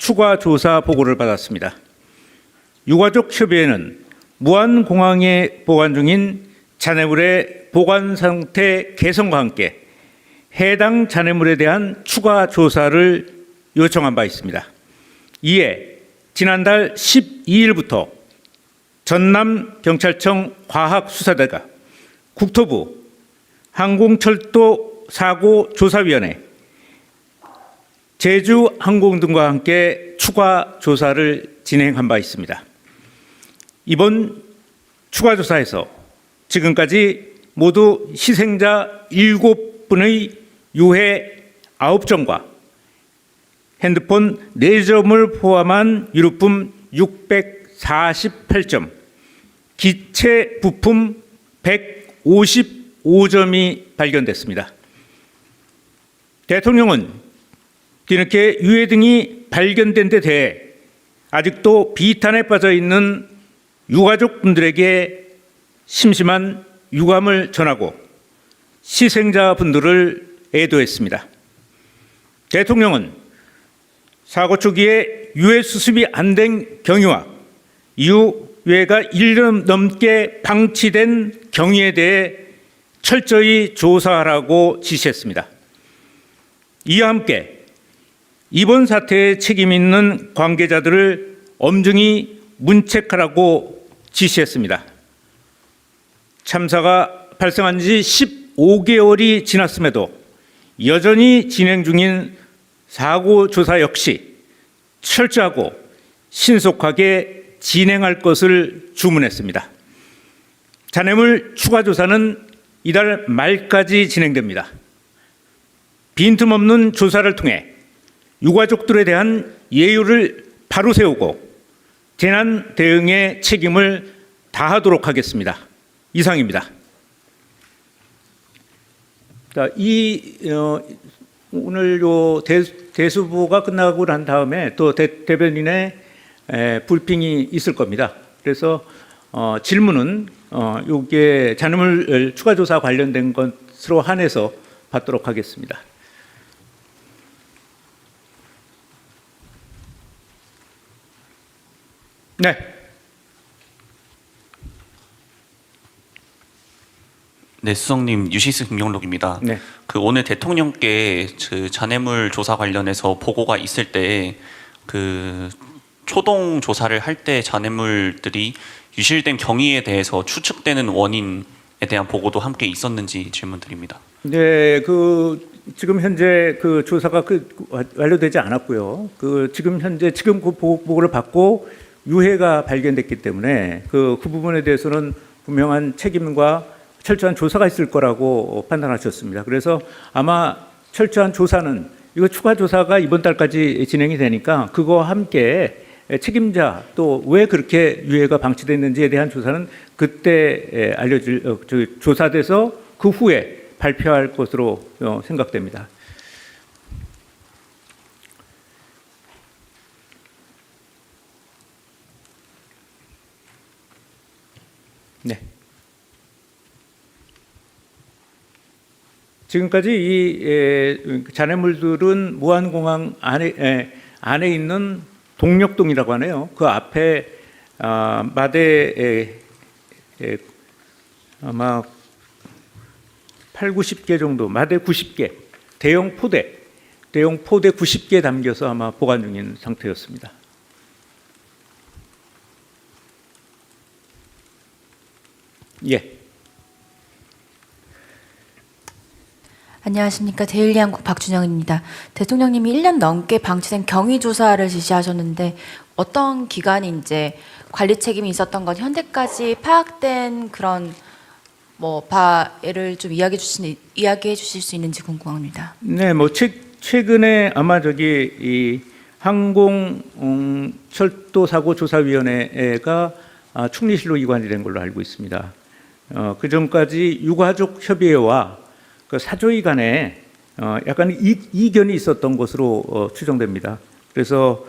추가 조사 보고를 받았습니다. 유가족협의회는 무안공항에 보관 중인 잔해물의 보관 상태 개선과 함께 해당 잔해물에 대한 추가 조사를 요청한 바 있습니다. 이에 지난달 12일부터 전남경찰청 과학수사대가 국토부 항공철도사고조사위원회, 제주항공 등과 함께 추가 조사를 진행한 바 있습니다. 이번 추가 조사에서 지금까지 모두 희생자 7분의 유해 9점과 핸드폰 4점을 포함한 유류품 648점, 기체 부품 155점이 발견됐습니다. 대통령은 뒤늦게 유해 등이 발견된 데 대해 아직도 비탄에 빠져 있는 유가족분들에게 심심한 유감을 전하고 희생자분들을 애도했습니다. 대통령은 사고 초기에 유해 수습이 안 된 경위와 이후 유해가 1년 넘게 방치된 경위에 대해 철저히 조사하라고 지시했습니다. 이와 함께 이번 사태에 책임 있는 관계자들을 엄중히 문책하라고 지시했습니다. 참사가 발생한 지 15개월이 지났음에도 여전히 진행 중인 사고 조사 역시 철저하고 신속하게 진행할 것을 주문했습니다. 잔해물 추가 조사는 이달 말까지 진행됩니다. 빈틈없는 조사를 통해 유가족들에 대한 예의를 바로 세우고 재난 대응의 책임을 다하도록 하겠습니다. 이상입니다. 자, 오늘 대수보가 끝나고 난 다음에 또 대변인의 브리핑이 있을 겁니다. 그래서 질문은 이게 잔해물 추가 조사 관련된 것으로 한해서 받도록 하겠습니다. 네. 네, 수석님 유시스 김용록입니다. 네. 그 오늘 대통령께 그 잔해물 조사 관련해서 보고가 있을 때 그 초동 조사를 할 때 잔해물들이 유실된 경위에 대해서 추측되는 원인에 대한 보고도 함께 있었는지 질문드립니다. 네, 지금 현재 그 조사가 완료되지 않았고요. 지금 그 보고를 받고 유해가 발견됐기 때문에 그 부분에 대해서는 분명한 책임과 철저한 조사가 있을 거라고 판단하셨습니다. 그래서 아마 철저한 조사는 이거 추가 조사가 이번 달까지 진행이 되니까 그거와 함께 책임자 또 왜 그렇게 유해가 방치됐는지에 대한 조사는 그때 조사돼서 그 후에 발표할 것으로 생각됩니다. 네. 지금까지 이 잔해물들은 무안공항 안에 있는 동력동이라고 하네요. 그 앞에 마대에 아마 8, 90개 정도, 마대 90개, 대형 포대 90개 담겨서 아마 보관 중인 상태였습니다. 예. 안녕하십니까. 데일리한국 박준영입니다. 대통령님이 1년 넘게 방치된 경위 조사를 지시하셨는데 어떤 기간이 이제 관리 책임이 있었던 건 현재까지 파악된 그런 바를 좀 이야기해 주실 수 있는지 궁금합니다. 네, 최근에 아마 이 항공철도사고조사위원회가 충리실로 이관이 된 걸로 알고 있습니다. 그 전까지 유가족협의회와 그 사조위 간에 약간 이견이 있었던 것으로 추정됩니다. 그래서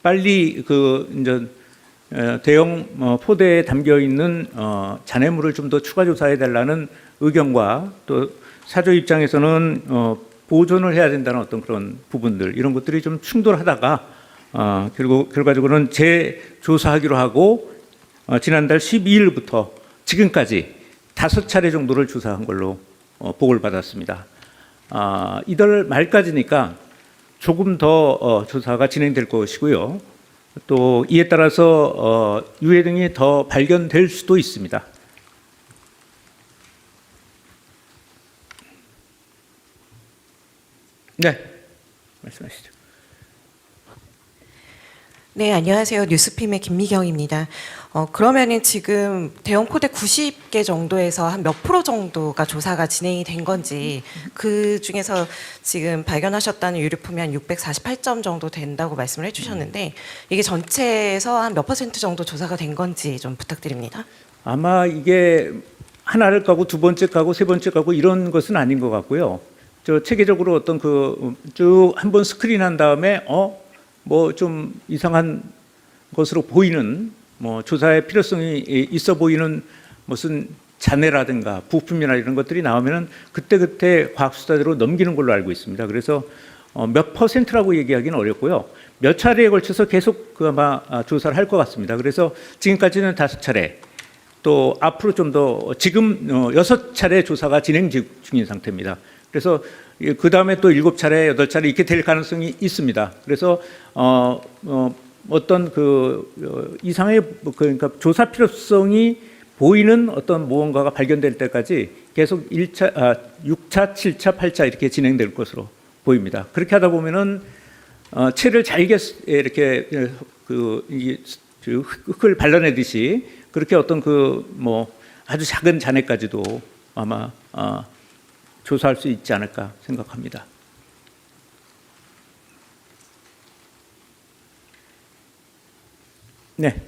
빨리 이제 대형 포대에 담겨 있는 잔해물을 좀 더 추가 조사해 달라는 의견과 또 사조 입장에서는 보존을 해야 된다는 어떤 그런 부분들 이런 것들이 좀 충돌하다가 결과적으로는 재조사하기로 하고 지난달 12일부터 지금까지 5차례 정도를 조사한 걸로 보고를 받았습니다. 이달 말까지니까 조금 더 조사가 진행될 것이고요. 또 이에 따라서 유해 등이 더 발견될 수도 있습니다. 네, 말씀하시죠. 네, 안녕하세요. 뉴스핌의 김미경입니다. 그러면은 지금 대형 포대 90개 정도에서 한 몇 프로 정도가 조사가 진행이 된 건지, 그 중에서 지금 발견하셨다는 유류품이 한 648점 정도 된다고 말씀을 해주셨는데, 이게 전체에서 한 몇 퍼센트 정도 조사가 된 건지 좀 부탁드립니다. 아마 이게 하나를 까고 두 번째 까고 세 번째 까고 이런 것은 아닌 것 같고요. 저 체계적으로 어떤 그 쭉 한번 스크린한 다음에 뭐 좀 이상한 것으로 보이는 뭐 조사의 필요성이 있어 보이는 무슨 잔해라든가 부품이나 이런 것들이 나오면은 그때 과학수사대로 넘기는 걸로 알고 있습니다. 그래서 몇 퍼센트라고 얘기하기는 어렵고요. 몇 차례에 걸쳐서 계속 아마 조사를 할 것 같습니다. 그래서 지금까지는 5차례, 또 앞으로 좀 더 지금 6차례 조사가 진행 중인 상태입니다. 그래서 그 다음에 또 7차례, 8차례 이렇게 될 가능성이 있습니다. 그래서 어떤 이상의 그러니까 조사 필요성이 보이는 어떤 무언가가 발견될 때까지 계속 6차, 7차, 8차 이렇게 진행될 것으로 보입니다. 그렇게 하다 보면은 채를 잘게 이렇게 흙을 발라내듯이 그렇게 어떤 뭐 아주 작은 잔해까지도 아마 조사할 수 있지 않을까 생각합니다. 네.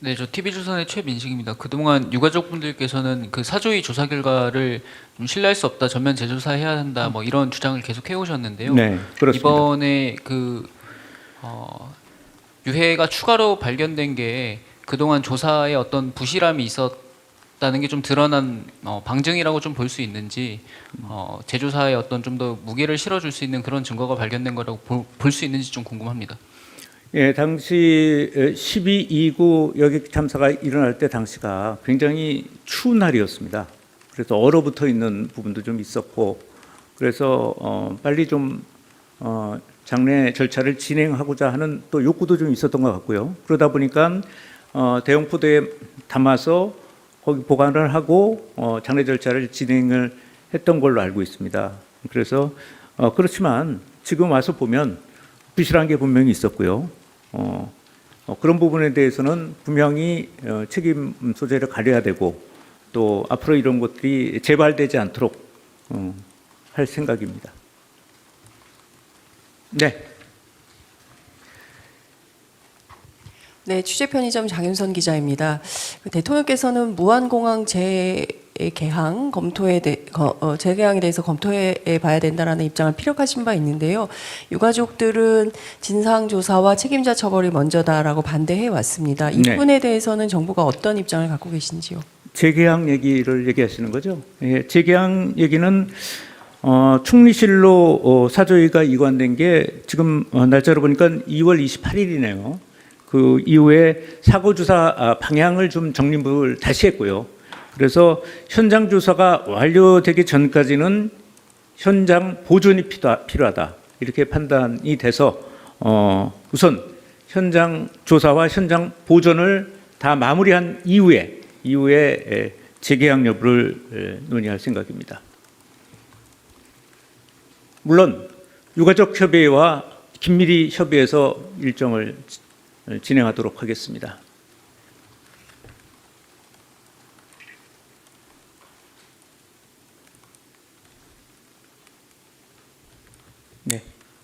네, 저 TV조선의 최민식입니다. 그동안 유가족분들께서는 그 사조의 조사 결과를 좀 신뢰할 수 없다, 전면 재조사해야 한다, 뭐 이런 주장을 계속 해오셨는데요. 네, 그렇습니다. 이번에 유해가 추가로 발견된 게 그동안 조사에 어떤 부실함이 있었다는 게 좀 드러난 방증이라고 좀 볼 수 있는지, 재조사에 어떤 좀 더 무게를 실어줄 수 있는 그런 증거가 발견된 거라고 볼 수 있는지 좀 궁금합니다. 예, 당시 12.29 여객 참사가 일어날 때 당시가 굉장히 추운 날이었습니다. 그래서 얼어붙어 있는 부분도 좀 있었고, 그래서 빨리 좀 장례 절차를 진행하고자 하는 또 욕구도 좀 있었던 것 같고요. 그러다 보니까 대형 포대에 담아서 거기 보관을 하고 장례 절차를 진행을 했던 걸로 알고 있습니다. 그래서 그렇지만 지금 와서 보면 부실한 게 분명히 있었고요. 그런 부분에 대해서는 분명히 책임 소재를 가려야 되고 또 앞으로 이런 것들이 재발되지 않도록 할 생각입니다. 네. 네, 취재 편의점 장윤선 기자입니다. 대통령께서는 무한공항 재개항 재개항에 대해서 검토해 봐야 된다라는 입장을 피력하신 바 있는데요. 유가족들은 진상 조사와 책임자 처벌이 먼저다라고 반대해 왔습니다. 이 부분에 대해서는 정부가 어떤 입장을 갖고 계신지요? 재개항 얘기를 얘기하시는 거죠? 예, 재개항 얘기는 충리실로 사조위가 이관된 게 지금 날짜로 보니까 2월 28일이네요. 그 이후에 사고 조사 방향을 좀 정립을 다시 했고요. 그래서 현장 조사가 완료되기 전까지는 현장 보존이 필요하다 이렇게 판단이 돼서 우선 현장 조사와 현장 보존을 다 마무리한 이후에 재개항 여부를 논의할 생각입니다. 물론 유가족 협의회와 긴밀히 협의해서 일정을 진행하도록 하겠습니다.